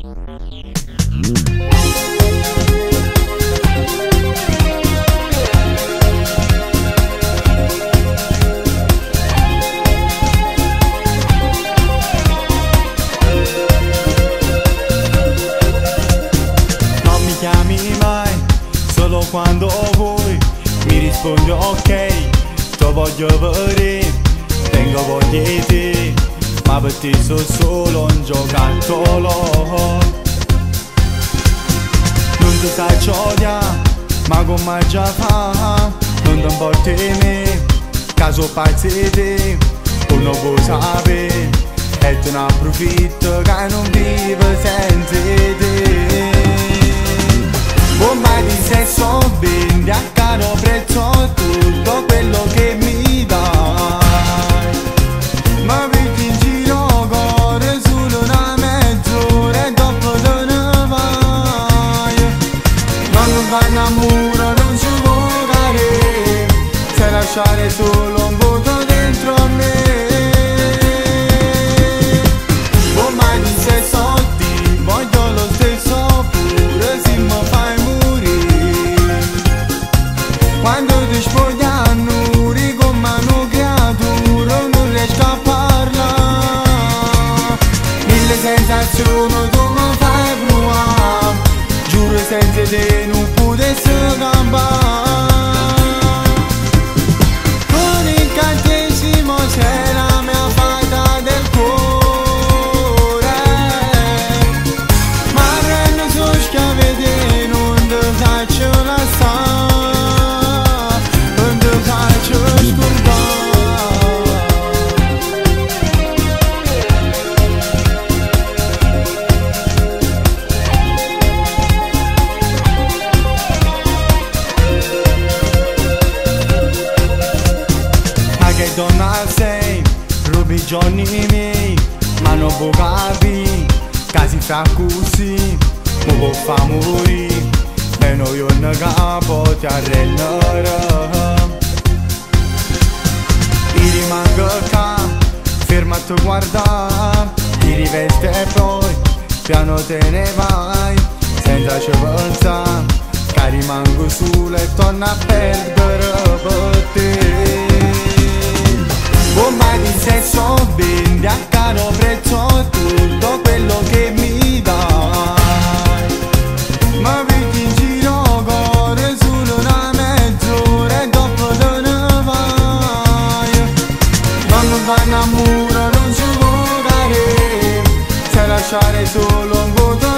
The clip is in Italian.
Non mi chiami mai, solo quando vuoi. Mi rispondi ok, ti voglio vedere, tengo voglia di te, ma per te sono solo un giocattolo. Non ti sai odiare, ma come già fa, non ti importa di me, caso pazzi di te, uno può sapere, e te ne approfitto che non vivo senza te. Bomba di sesso, vendi a caro prezzo tutto quello che mi dai, ma vedi in giro corre solo una mezz'ora e dopo te ne vai. Quando vai in amore non ci vuole, sai lasciare solo un vuoto dentro a me. Bomba di sesso, ti voglio lo stesso pure se mi fai morire. Quando ti spogliano come una creatura non riesco a parlare. Mille sensazioni tu mi fai provare, giuro senza te non potessi campare. Un incantesimo sei la mia fata del cuore, ma rende su schiave te non ti faccio lasciare, non ti faccio scordare. Ma che donna sei, rubi i giorni miei, ma non può capire, che si fa così, mi può far morire, meno io ne capo ti arrenderò. Ti rimango qua, fermo a te guardare, ti riveste e poi piano te ne vai, senza ci pensare, che rimango solo e torno a perdere per te. Bomba di sesso, vendi a caro prezzo tutto quello che mi dai, ma vedi in giro corre solo una mezz'ora e dopo te ne vai. Quando vai in amore non ci vuole, sai lasciare solo un vuoto